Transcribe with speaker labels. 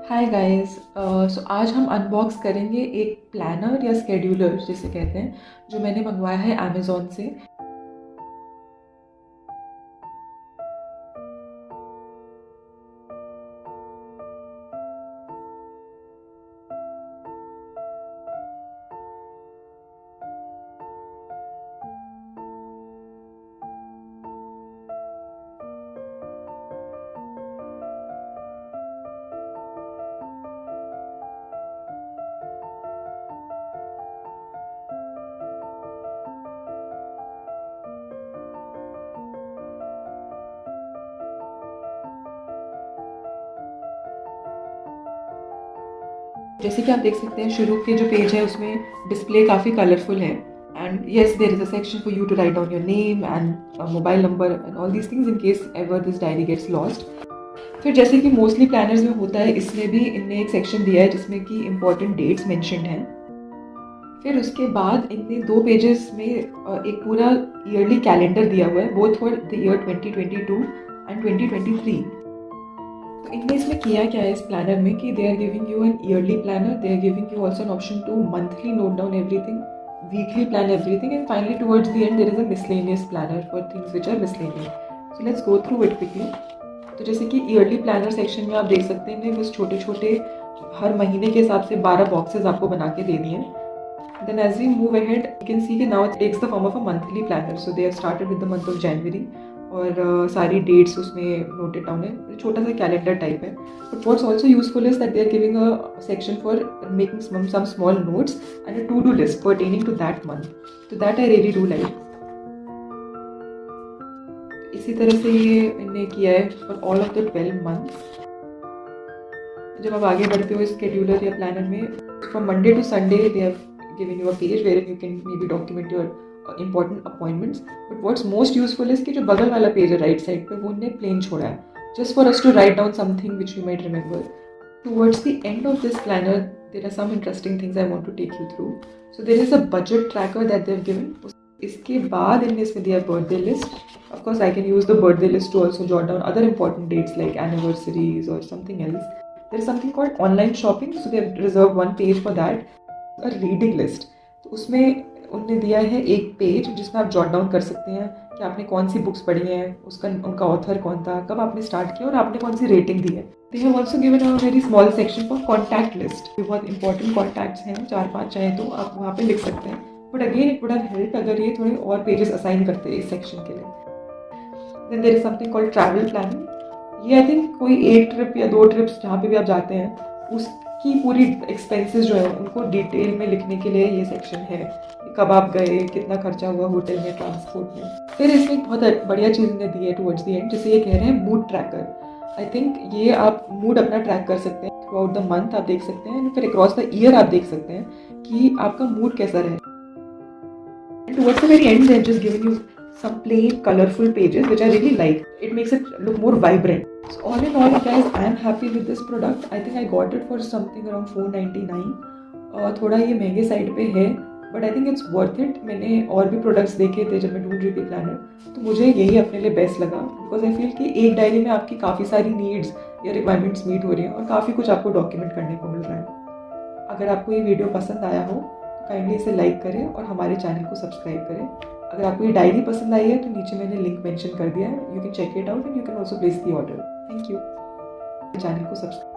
Speaker 1: Hi guys. सो आज हम unbox करेंगे एक प्लानर या स्केड्यूलर जिसे कहते हैं, जो मैंने मंगवाया है अमेज़ॉन से। जैसे कि आप देख सकते हैं, शुरू के जो पेज है उसमें डिस्प्ले काफ़ी कलरफुल है। And yes, there is a section for you to write down your name and mobile number and all these things in case ever this diary gets lost. फिर जैसे कि मोस्टली प्लानर्स में होता है, इसमें भी इनने एक सेक्शन दिया है जिसमें कि इम्पोर्टेंट डेट्स मेंशन्ड हैं। फिर उसके बाद इनने 2 पेजेस में एक पूरा ईयरली कैलेंडर दिया हुआ है, both for the year 2022 and 2023। तो इनने इसमें किया क्या है इस प्लानर में कि they are giving you an yearly planner, they are giving you also an option to monthly note down everything, weekly plan everything, and finally towards the end there is a miscellaneous planner for things which are miscellaneous. So let's go through it quickly. तो जैसे कि yearly planner section में आप देख सकते हैं, इन्हें बस छोटे छोटे हर महीने के हिसाब से 12 बॉक्सेस आपको बना के दे दिए हैं। Then as we move ahead, you can see कि now it takes the form of a monthly planner. So they have started with the month of January और सारी डेट्स उसमें नोटेड डाउन है, छोटा सा कैलेंडर टाइप है। But what's also useful is that they are giving a section for making some small notes and a to do list pertaining to that month. तो that I really do like. इसी तरह से ये इन्होंने किया है for all of the 12 months. जब आप आगे बढ़ते हो इस शेड्यूलर या प्लानर में, from Monday to Sunday they have given you a page wherein you can maybe document your important appointments. But what's most useful is कि जो बगल वाला पेज है राइट साइड पे, वो उन्होंने प्लेन छोड़ा है, just for us to write down something which we might remember. Towards the end of this planner, there are some interesting things I want to take you through. So there is a budget tracker that they've given. इसके बाद इनने इसमें दिया birthday list. Of course, I can use the birthday list to also jot down other important dates like anniversaries or something else. There is something called online shopping, so they have reserved one page for that. Reading list, तो उसमें उनने दिया है एक page जिसमें आप jot down कर सकते हैं कि आपने कौन सी बुक्स पढ़ी हैं, उसका उनका ऑथर कौन था, कब आपने स्टार्ट किया और आपने कौन सी रेटिंग दी है। They have also given a very small section for contact list. बहुत इंपॉर्टेंट कॉन्टैक्ट्स हैं, 4-5 चाहे तो आप वहाँ पे लिख सकते हैं। But again it would have help अगर ये थोड़े और पेजेस असाइन करते हैं इस सेक्शन के लिए। Then there is something called travel planning. ये आई थिंक कोई एक ट्रिप या 2 ट्रिप्स जहाँ पे भी आप जाते हैं उसकी पूरी एक्सपेंसेस जो है उनको डिटेल में लिखने के लिए ये सेक्शन है। कब आप गए, कितना खर्चा हुआ होटल में, ट्रांसपोर्ट में। फिर इसमें एक बहुत बढ़िया चीज़ इन्हें दी है टुवर्ड्स द एंड, जिसे ये कह रहे हैं मूड ट्रैकर। आई थिंक ये आप मूड अपना ट्रैक कर सकते हैं थ्रू आउट द मंथ, आप देख सकते हैं, फिर अक्रॉस द ईयर आप देख सकते हैं कि आपका मूड कैसा रहे। Towards the very end, they've just given you some plain colorful pages which I really like. It makes it look more vibrant. So all in all guys, I am happy with this product. I think I got it for something around 499. थोड़ा ये महंगे side पे है, but I think it's worth it. मैंने और भी products देखे थे जब मैं ढूंढ रही थी प्लानर, तो मुझे यही अपने लिए बेस्ट लगा, बिकॉज आई फील कि एक डायरी में आपकी काफ़ी सारी नीड्स या रिक्वायरमेंट्स मीट हो रही हैं और काफ़ी कुछ आपको डॉक्यूमेंट करने को मिल रहा है। अगर आपको ये वीडियो पसंद आया हो तो काइंडली इसे लाइक करें और हमारे चैनल को सब्सक्राइब करें। अगर आपको ये डायरी पसंद आई है तो नीचे मैंने लिंक मेंशन कर दिया है, you can check it out and you can also place the order. Thank you. Channel को सब्सक्राइब